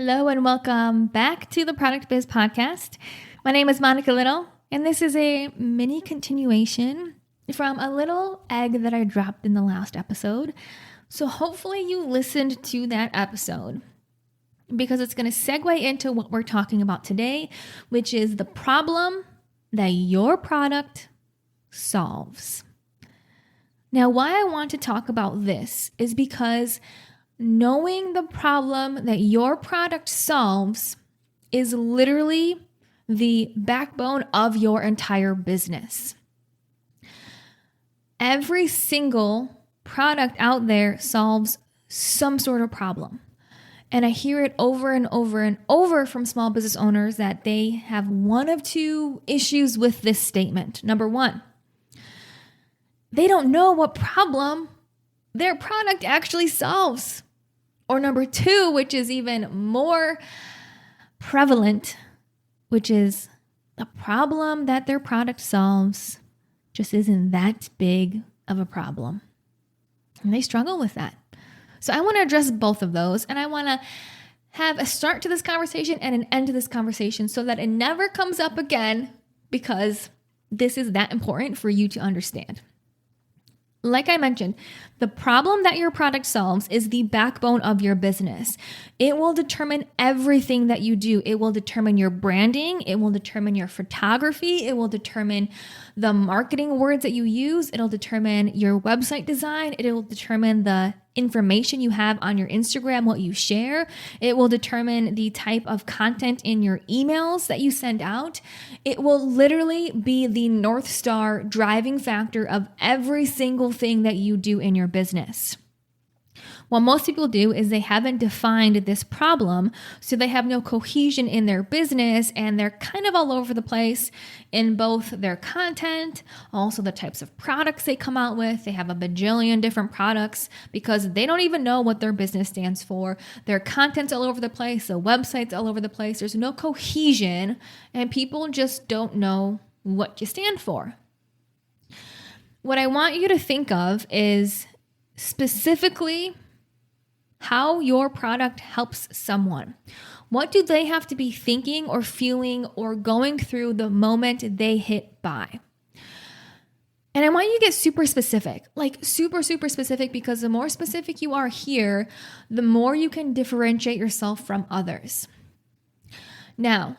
Hello and welcome back to the Product Biz Podcast. My name is Monica Little, and this is a mini continuation from a little egg that I dropped in the last episode. So hopefully you listened to that episode because it's going to segue into what we're talking about today, which is the problem that your product solves. Now, why I want to talk about this is because knowing the problem that your product solves is literally the backbone of your entire business. Every single product out there solves some sort of problem. And I hear it over and over and over from small business owners that they have one of two issues with this statement. Number one, they don't know what problem their product actually solves. Or number two, which is even more prevalent, which is the problem that their product solves just isn't that big of a problem. And they struggle with that. So I want to address both of those, and I want to have a start to this conversation and an end to this conversation so that it never comes up again, because this is that important for you to understand. Like I mentioned, the problem that your product solves is the backbone of your business. It will determine everything that you do. It will determine your branding. It will determine your photography. It will determine the marketing words that you use. It'll determine your website design. It will determine the information you have on your Instagram, what you share. It will determine the type of content in your emails that you send out. It will literally be the North Star driving factor of every single thing that you do in your business. What most people do is they haven't defined this problem, so they have no cohesion in their business, and they're kind of all over the place in both their content, also the types of products they come out with. They have a bajillion different products because they don't even know what their business stands for. Their content's all over the place, the website's all over the place. There's no cohesion, and people just don't know what you stand for. What I want you to think of is specifically how your product helps someone. What do they have to be thinking or feeling or going through the moment they hit buy? And I want you to get super specific, like super specific, because the more specific you are here, the more you can differentiate yourself from others. Now,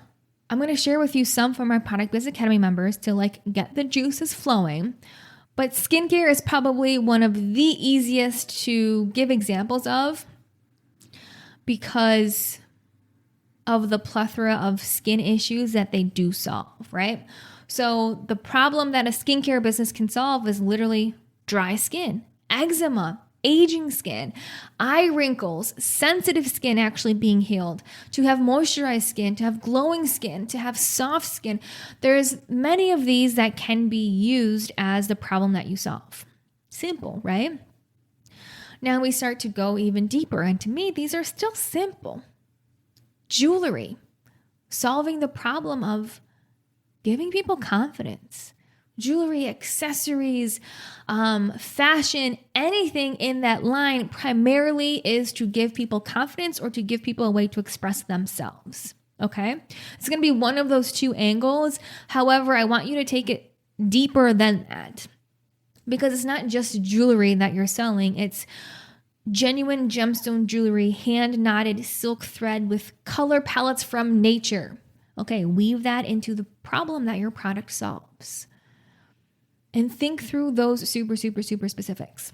I'm going to share with you some from my Product Biz Academy members to get the juices flowing. But skincare is probably one of the easiest to give examples of because of the plethora of skin issues that they do solve, right? So the problem that a skincare business can solve is literally dry skin, eczema, aging skin, eye wrinkles, sensitive skin actually being healed, to have moisturized skin, to have glowing skin, to have soft skin. There's many of these that can be used as the problem that you solve. Simple, right? Now we start to go even deeper, and to me, these are still simple. Jewelry, solving the problem of giving people confidence. Jewelry, accessories, fashion, anything in that line primarily is to give people confidence or to give people a way to express themselves, okay? It's going to be one of those two angles. However, I want you to take it deeper than that because it's not just jewelry that you're selling. It's genuine gemstone jewelry, hand-knotted silk thread with color palettes from nature. Okay, weave that into the problem that your product solves. And think through those super specifics.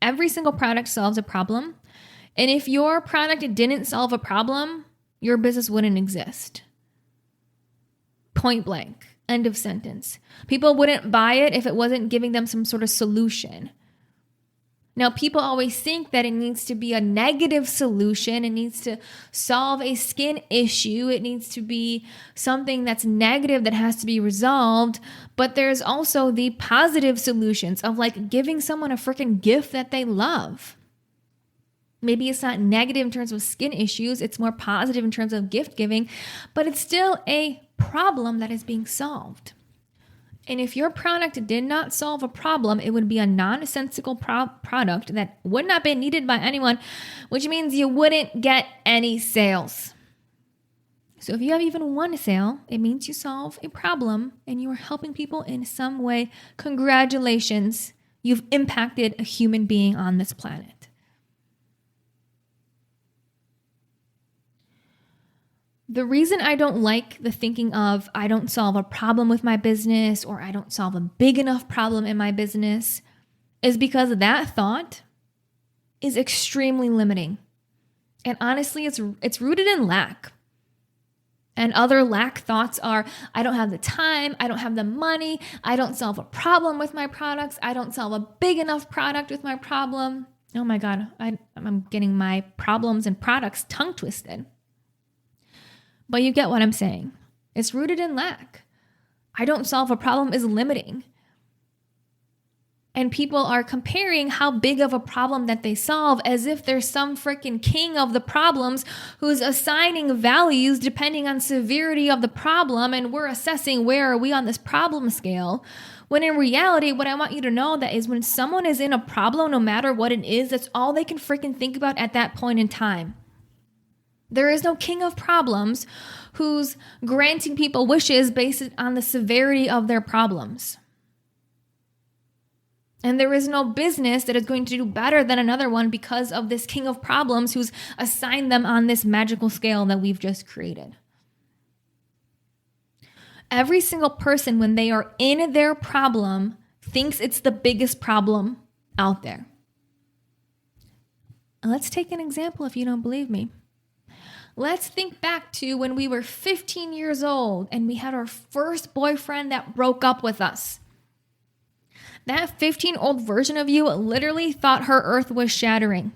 Every single product solves a problem. And if your product didn't solve a problem, your business wouldn't exist. Point blank. End of sentence. People wouldn't buy it if it wasn't giving them some sort of solution. Now, people always think that it needs to be a negative solution. It needs to solve a skin issue. It needs to be something that's negative that has to be resolved. But there's also the positive solutions of giving someone a freaking gift that they love. Maybe it's not negative in terms of skin issues. It's more positive in terms of gift giving, but it's still a problem that is being solved. And if your product did not solve a problem, it would be a nonsensical product that would not be needed by anyone, which means you wouldn't get any sales. So if you have even one sale, it means you solve a problem and you are helping people in some way. Congratulations, you've impacted a human being on this planet. The reason I don't like the thinking of I don't solve a problem with my business or I don't solve a big enough problem in my business is because that thought is extremely limiting. And honestly, it's rooted in lack. And other lack thoughts are, I don't have the time, I don't have the money, I don't solve a problem with my products, I don't solve a big enough product with my problem. Oh my God, I'm getting my problems and products tongue twisted. But you get what I'm saying. It's rooted in lack. I don't solve a problem is limiting. And people are comparing how big of a problem that they solve as if there's some freaking king of the problems who's assigning values depending on severity of the problem. And we're assessing where are we on this problem scale. When in reality, what I want you to know that is when someone is in a problem, no matter what it is, that's all they can freaking think about at that point in time. There is no king of problems who's granting people wishes based on the severity of their problems. And there is no business that is going to do better than another one because of this king of problems who's assigned them on this magical scale that we've just created. Every single person, when they are in their problem, thinks it's the biggest problem out there. Let's take an example if you don't believe me. Let's think back to when we were 15 years old and we had our first boyfriend that broke up with us. That 15-year-old version of you literally thought her earth was shattering.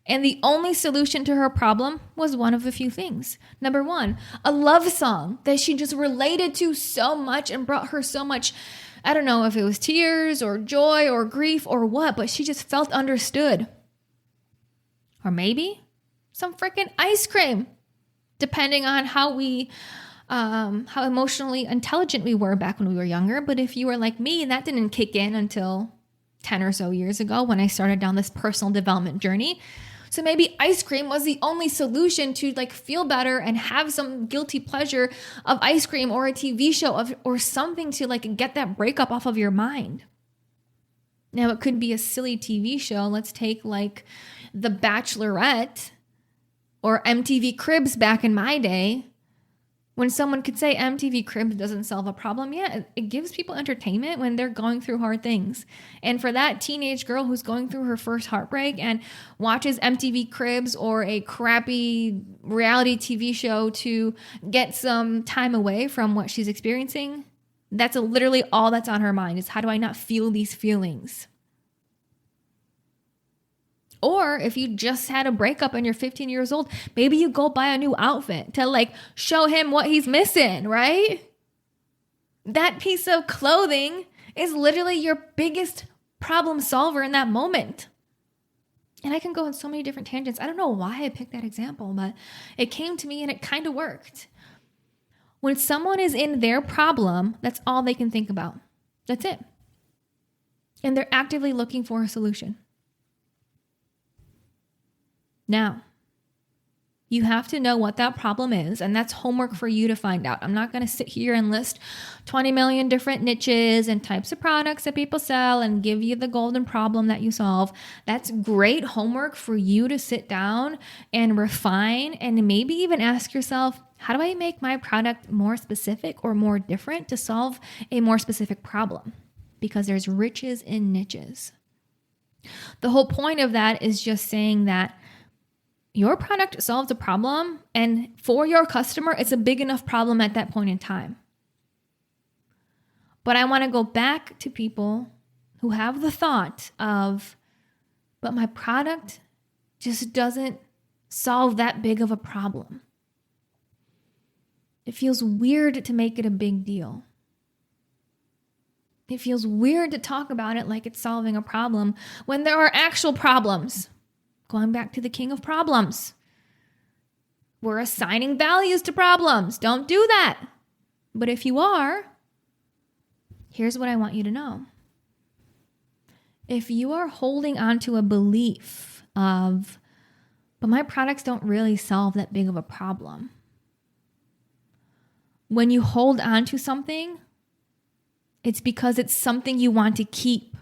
And the only solution to her problem was one of a few things. Number one, a love song that she just related to so much and brought her so much, I don't know if it was tears or joy or grief or what, but she just felt understood. Or maybe some freaking ice cream, depending on how emotionally intelligent we were back when we were younger. But if you were like me, that didn't kick in until 10 or so years ago when I started down this personal development journey. So maybe ice cream was the only solution to feel better and have some guilty pleasure of ice cream or a TV show or something to get that breakup off of your mind. Now it could be a silly TV show. Let's take The Bachelorette or MTV Cribs back in my day. When someone could say MTV Cribs doesn't solve a problem, yeah, it gives people entertainment when they're going through hard things. And for that teenage girl who's going through her first heartbreak and watches MTV Cribs or a crappy reality TV show to get some time away from what she's experiencing, that's literally all that's on her mind is how do I not feel these feelings? Or if you just had a breakup and you're 15 years old, maybe you go buy a new outfit to show him what he's missing, right? That piece of clothing is literally your biggest problem solver in that moment. And I can go on so many different tangents. I don't know why I picked that example, but it came to me and it kind of worked. When someone is in their problem, that's all they can think about. That's it. And they're actively looking for a solution. Now, you have to know what that problem is, and that's homework for you to find out. I'm not going to sit here and list 20 million different niches and types of products that people sell and give you the golden problem that you solve. That's great homework for you to sit down and refine and maybe even ask yourself, how do I make my product more specific or more different to solve a more specific problem? Because there's riches in niches. The whole point of that is just saying that your product solves a problem, and for your customer, it's a big enough problem at that point in time. But I want to go back to people who have the thought of, but my product just doesn't solve that big of a problem. It feels weird to make it a big deal. It feels weird to talk about it like it's solving a problem when there are actual problems. Going back to the king of problems. We're assigning values to problems. Don't do that. But if you are, Here's what I want you to know. If you are holding on to a belief of, but my products don't really solve that big of a problem. When you hold on to something, it's because it's something you want to keep.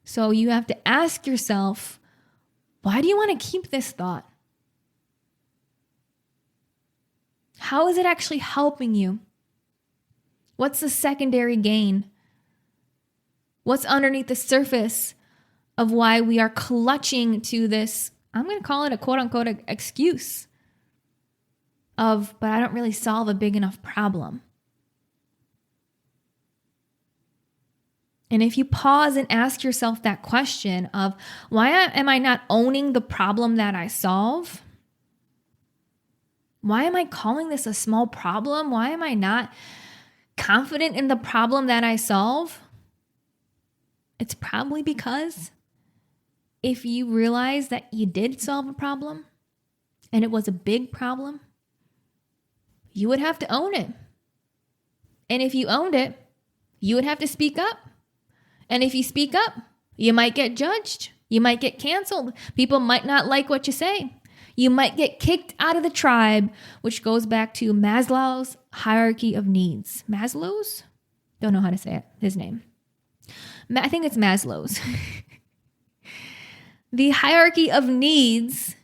So you have to ask yourself, why do you want to keep this thought? How is it actually helping you? What's the secondary gain? What's underneath the surface of why we are clutching to this, I'm going to call it a quote unquote excuse of, but I don't really solve a big enough problem. And if you pause and ask yourself that question of, why am I not owning the problem that I solve? Why am I calling this a small problem? Why am I not confident in the problem that I solve? It's probably because if you realize that you did solve a problem and it was a big problem, you would have to own it. And if you owned it, you would have to speak up. And if you speak up, you might get judged. You might get canceled. People might not like what you say. You might get kicked out of the tribe, which goes back to Maslow's hierarchy of needs. Maslow's? Don't know how to say it, his name. I think it's Maslow's. The hierarchy of needs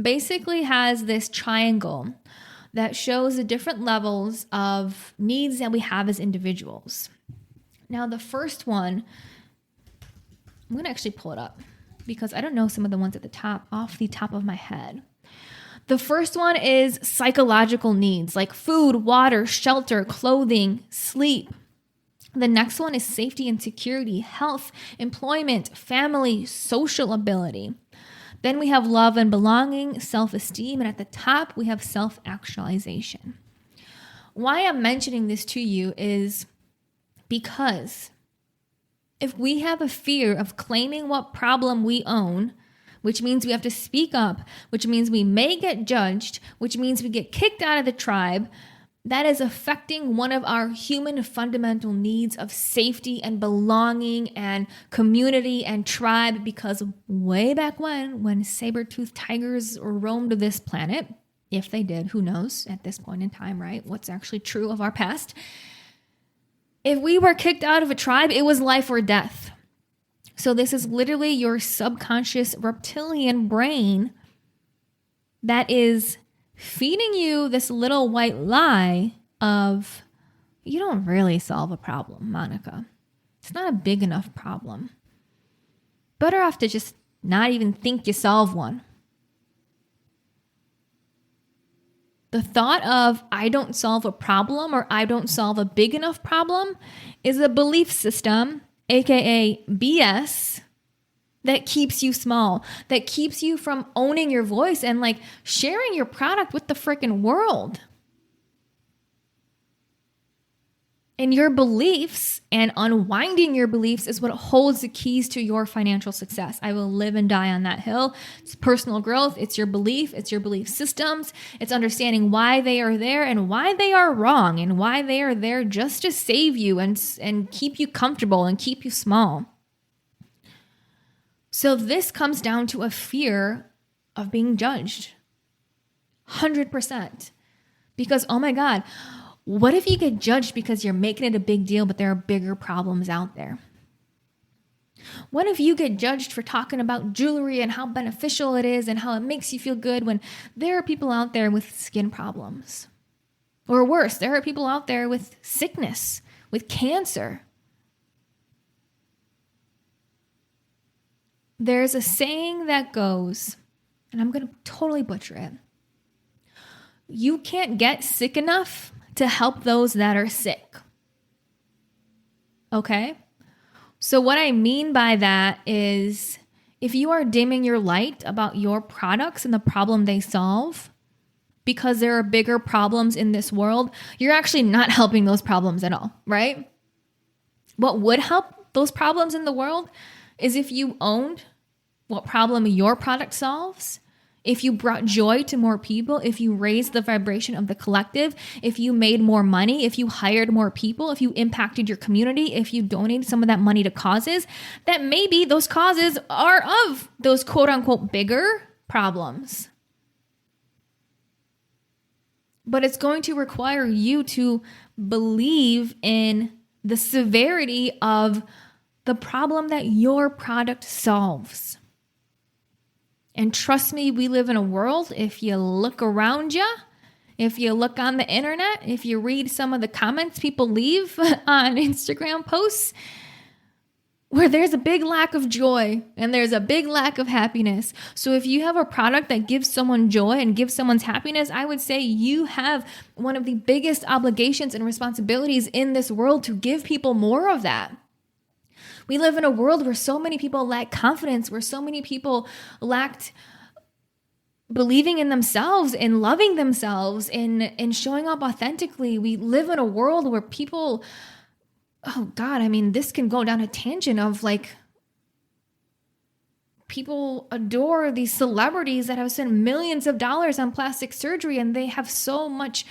basically has this triangle that shows the different levels of needs that we have as individuals. Now, the first one, I'm going to actually pull it up because I don't know some of the ones at the top, off the top of my head. The first one is psychological needs like food, water, shelter, clothing, sleep. The next one is safety and security, health, employment, family, social ability. Then we have love and belonging, self-esteem, and at the top we have self-actualization. Why I'm mentioning this to you is because if we have a fear of claiming what problem we own, which means we have to speak up, which means we may get judged, which means we get kicked out of the tribe, that is affecting one of our human fundamental needs of safety and belonging and community and tribe, because way back when saber-toothed tigers roamed this planet, if they did, who knows at this point in time, right? What's actually true of our past? If we were kicked out of a tribe, it was life or death. So this is literally your subconscious reptilian brain that is feeding you this little white lie of, you don't really solve a problem, Monica. It's not a big enough problem. Better off to just not even think you solve one. The thought of, I don't solve a problem or I don't solve a big enough problem is a belief system, aka BS, that keeps you small, that keeps you from owning your voice and like sharing your product with the freaking world. And your beliefs and unwinding your beliefs is what holds the keys to your financial success. I will live and die on that hill. It's personal growth. It's your belief. It's your belief systems. It's understanding why they are there and why they are wrong and why they are there just to save you and keep you comfortable and keep you small. So this comes down to a fear of being judged. 100%. Because, oh my God, what if you get judged because you're making it a big deal, but there are bigger problems out there? What if you get judged for talking about jewelry and how beneficial it is and how it makes you feel good when there are people out there with skin problems? Or worse, there are people out there with sickness, with cancer. There's a saying that goes, and I'm going to totally butcher it. You can't get sick enough to help those that are sick. Okay? So what I mean by that is if you are dimming your light about your products and the problem they solve because there are bigger problems in this world, you're actually not helping those problems at all, right? What would help those problems in the world is if you owned what problem your product solves, if you brought joy to more people, if you raised the vibration of the collective, if you made more money, if you hired more people, if you impacted your community, if you donated some of that money to causes, that maybe those causes are of those quote unquote bigger problems. But it's going to require you to believe in the severity of the problem that your product solves. And trust me, we live in a world, if you look around you, if you look on the internet, if you read some of the comments people leave on Instagram posts, where there's a big lack of joy and there's a big lack of happiness. So if you have a product that gives someone joy and gives someone's happiness, I would say you have one of the biggest obligations and responsibilities in this world to give people more of that. We live in a world where so many people lack confidence, where so many people lacked believing in themselves, in loving themselves, in showing up authentically. We live in a world where people, oh God, I mean, this can go down a tangent of like, people adore these celebrities that have spent millions of dollars on plastic surgery, and they have so much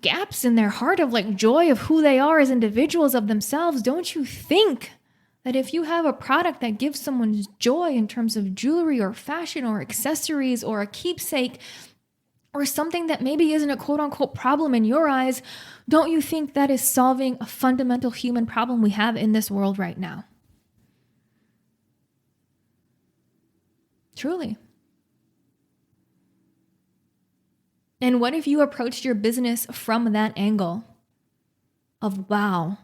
gaps in their heart of like joy of who they are as individuals, of themselves. Don't you think that if you have a product that gives someone joy in terms of jewelry or fashion or accessories or a keepsake or something that maybe isn't a quote unquote problem in your eyes, don't you think that is solving a fundamental human problem we have in this world right now? Truly. And what if you approached your business from that angle of, wow,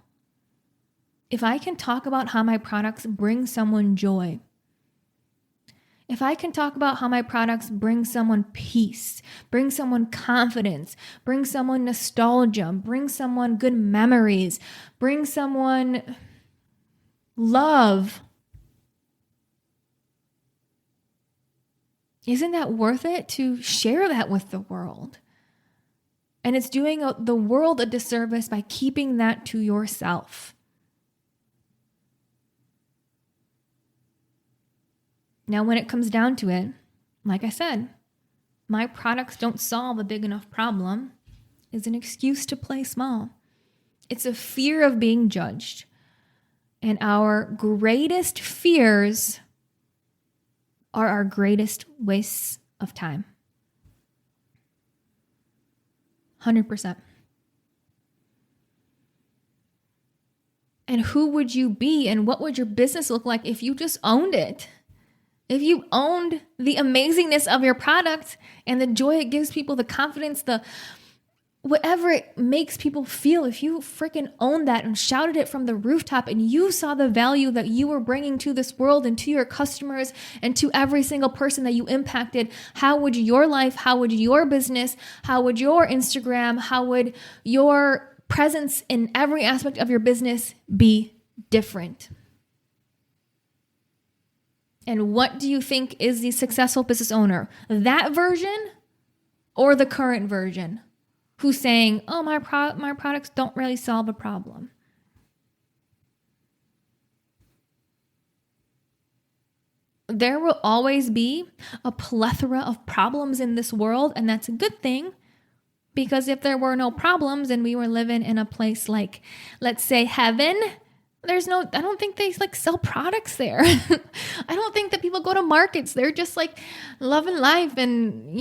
if I can talk about how my products bring someone joy, if I can talk about how my products bring someone peace, bring someone confidence, bring someone nostalgia, bring someone good memories, bring someone love, isn't that worth it to share that with the world? And it's doing the world a disservice by keeping that to yourself. Now, when it comes down to it, like I said, my products don't solve a big enough problem is an excuse to play small. It's a fear of being judged. And our greatest fears are our greatest wastes of time. 100%. And who would you be and what would your business look like if you just owned it? If you owned the amazingness of your product and the joy it gives people, the confidence, the whatever it makes people feel, if you freaking owned that and shouted it from the rooftop and you saw the value that you were bringing to this world and to your customers and to every single person that you impacted, how would your life, how would your business, how would your Instagram, how would your presence in every aspect of your business be different? And what do you think is the successful business owner? That version or the current version? Who's saying, oh, my products don't really solve a problem. There will always be a plethora of problems in this world, and that's a good thing, because if there were no problems and we were living in a place like, let's say, heaven, I don't think they like sell products there. I don't think that people go to markets. They're just like loving life and,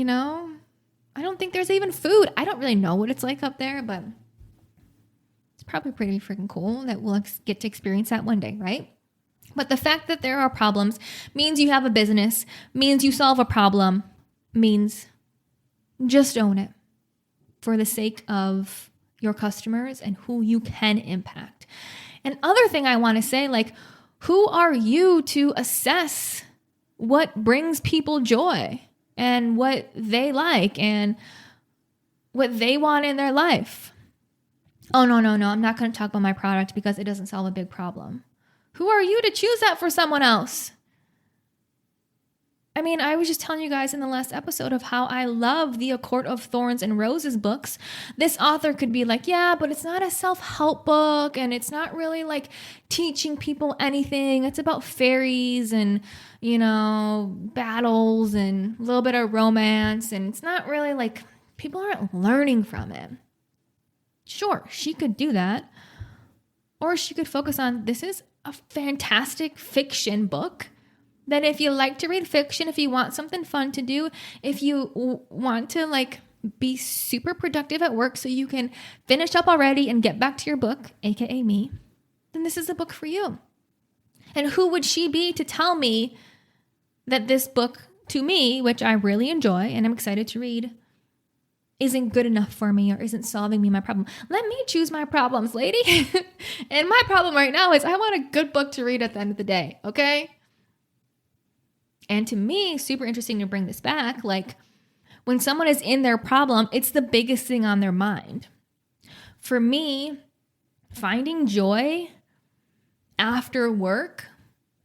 I don't think there's even food. I don't really know what it's like up there, but it's probably pretty freaking cool that we'll get to experience that one day, right? But the fact that there are problems means you have a business, means you solve a problem, means just own it for the sake of your customers and who you can impact. And other thing I want to say, like, who are you to assess what brings people joy? And what they like and what they want in their life. Oh, no. I'm not going to talk about my product because it doesn't solve a big problem. Who are you to choose that for someone else? I mean, I was just telling you guys in the last episode of how I love the A Court of Thorns and Roses books. This author could be like, yeah, but it's not a self-help book and it's not really like teaching people anything. It's about fairies and, battles and a little bit of romance. And it's not really like people aren't learning from it. Sure, she could do that. Or she could focus on, this is a fantastic fiction book. That if you like to read fiction, if you want something fun to do, if you want to like be super productive at work so you can finish up already and get back to your book, aka me, then this is a book for you. And who would she be to tell me that this book to me, which I really enjoy and I'm excited to read, isn't good enough for me or isn't solving me my problem? Let me choose my problems, lady. And my problem right now is I want a good book to read at the end of the day, okay? And to me, super interesting to bring this back. Like when someone is in their problem, it's the biggest thing on their mind. For me, finding joy after work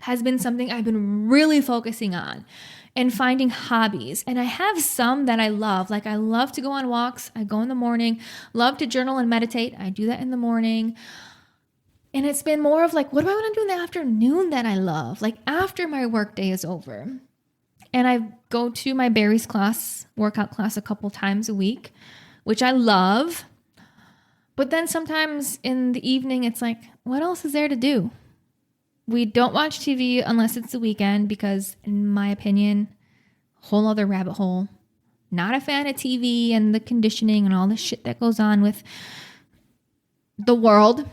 has been something I've been really focusing on, and finding hobbies. And I have some that I love. Like I love to go on walks. I go in the morning, love to journal and meditate. I do that in the morning. And it's been more of like, what do I want to do in the afternoon that I love? Like after my work day is over. And I go to my Barry's class, workout class a couple times a week, which I love. But then sometimes in the evening, it's like, what else is there to do? We don't watch TV unless it's the weekend because, in my opinion, whole other rabbit hole. Not a fan of TV and the conditioning and all the shit that goes on with the world.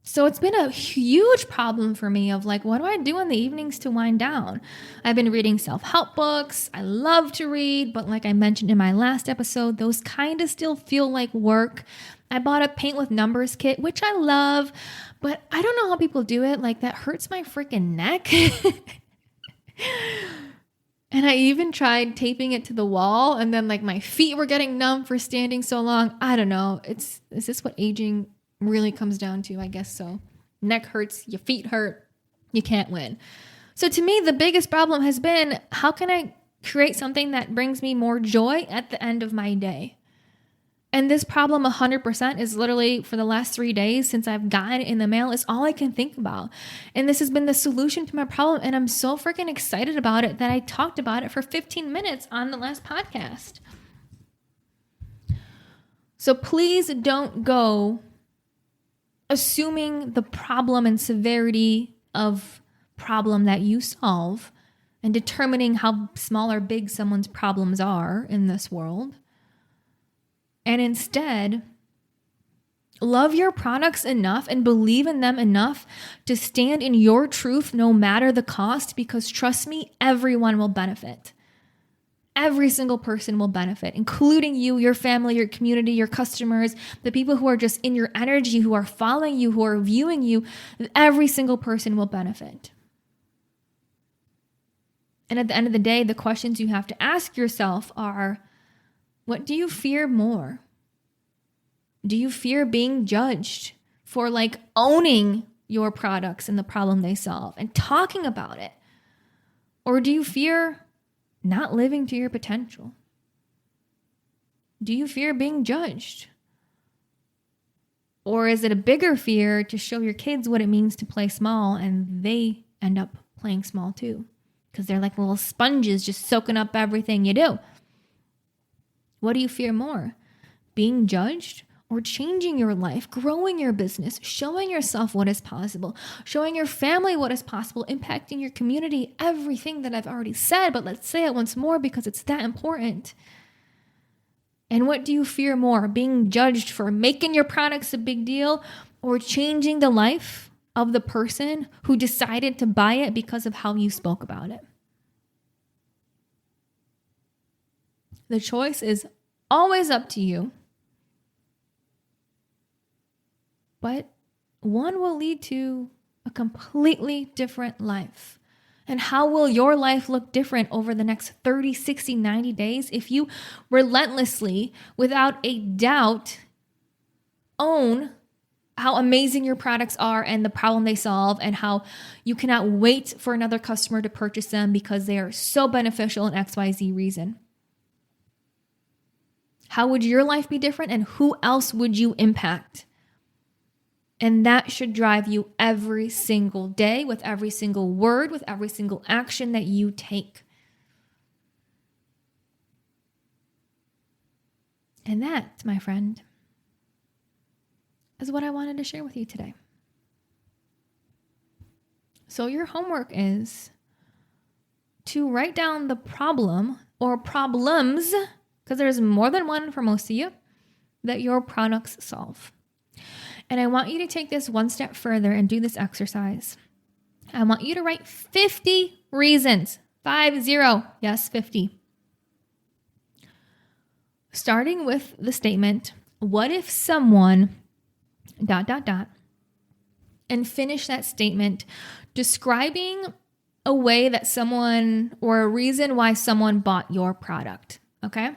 So it's been a huge problem for me of like, what do I do in the evenings to wind down? I've been reading self-help books. I love to read, but like I mentioned in my last episode, those kind of still feel like work. I bought a paint with numbers kit, which I love, but I don't know how people do it. Like that hurts my freaking neck. And I even tried taping it to the wall and then like my feet were getting numb for standing so long. I don't know. Is this what aging really comes down to? I guess so. Neck hurts, your feet hurt, you can't win. So to me, the biggest problem has been, how can I create something that brings me more joy at the end of my day? And this problem 100% is literally for the last 3 days since I've gotten it in the mail is all I can think about. And this has been the solution to my problem. And I'm so freaking excited about it that I talked about it for 15 minutes on the last podcast. So please don't go assuming the problem and severity of problem that you solve and determining how small or big someone's problems are in this world. And instead, love your products enough and believe in them enough to stand in your truth no matter the cost, because trust me, everyone will benefit. Every single person will benefit, including you, your family, your community, your customers, the people who are just in your energy, who are following you, who are viewing you. Every single person will benefit. And at the end of the day, the questions you have to ask yourself are, what do you fear more? Do you fear being judged for like owning your products and the problem they solve and talking about it? Or do you fear not living to your potential? Do you fear being judged? Or is it a bigger fear to show your kids what it means to play small and they end up playing small too? Because they're like little sponges just soaking up everything you do. What do you fear more? Being judged or changing your life, growing your business, showing yourself what is possible, showing your family what is possible, impacting your community, everything that I've already said, but let's say it once more because it's that important. And what do you fear more? Being judged for making your products a big deal or changing the life of the person who decided to buy it because of how you spoke about it? The choice is always up to you, but one will lead to a completely different life. And how will your life look different over the next 30, 60, 90 days if you relentlessly, without a doubt, own how amazing your products are and the problem they solve, and how you cannot wait for another customer to purchase them because they are so beneficial in XYZ reason. How would your life be different, and who else would you impact? And that should drive you every single day, with every single word, with every single action that you take. And that, my friend, is what I wanted to share with you today. So your homework is to write down the problem or problems, because there's more than one for most of you, that your products solve. And I want you to take this one step further and do this exercise. I want you to write 50 reasons. 50. Yes, 50. Starting with the statement, what if someone ... and finish that statement describing a way that someone, or a reason why someone bought your product. Okay?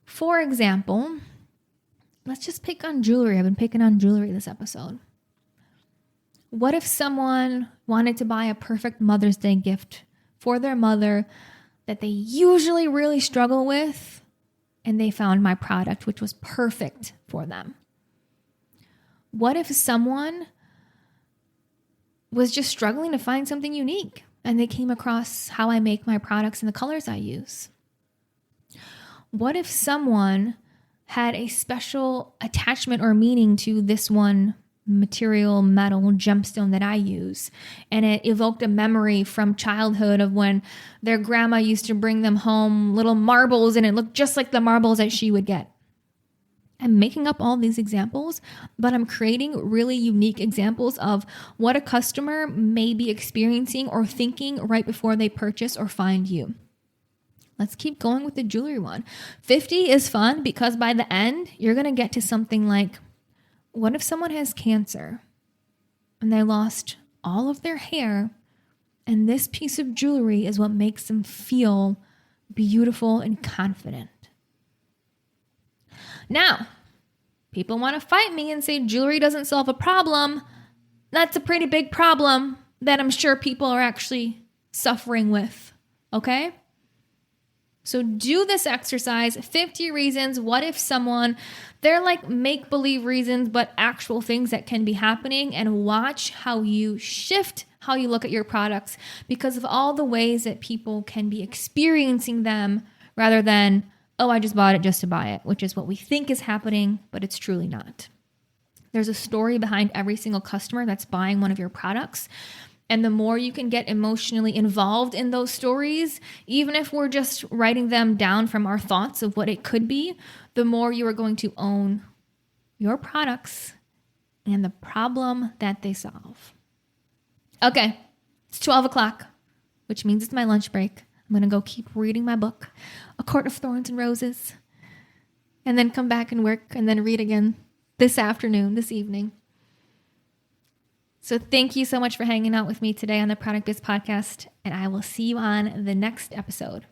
For example, let's just pick on jewelry. I've been picking on jewelry this episode. What if someone wanted to buy a perfect Mother's Day gift for their mother that they usually really struggle with, and they found my product, which was perfect for them? What if someone was just struggling to find something unique, and they came across how I make my products and the colors I use? What if someone had a special attachment or meaning to this one material, metal, gemstone that I use, and it evoked a memory from childhood of when their grandma used to bring them home little marbles, and it looked just like the marbles that she would get? I'm making up all these examples, but I'm creating really unique examples of what a customer may be experiencing or thinking right before they purchase or find you. Let's keep going with the jewelry one. 50 is fun because by the end, you're going to get to something like, what if someone has cancer and they lost all of their hair, and this piece of jewelry is what makes them feel beautiful and confident? Now, people want to fight me and say jewelry doesn't solve a problem. That's a pretty big problem that I'm sure people are actually suffering with, okay? So do this exercise, 50 reasons. What if someone, they're like make-believe reasons, but actual things that can be happening, and watch how you shift how you look at your products because of all the ways that people can be experiencing them rather than, oh, I just bought it just to buy it, which is what we think is happening, but it's truly not. There's a story behind every single customer that's buying one of your products. And the more you can get emotionally involved in those stories, even if we're just writing them down from our thoughts of what it could be, the more you are going to own your products and the problem that they solve. Okay, it's 12 o'clock, which means it's my lunch break. I'm going to go keep reading my book, A Court of Thorns and Roses, and then come back and work and then read again this evening. So thank you so much for hanging out with me today on the Product Biz Podcast, and I will see you on the next episode.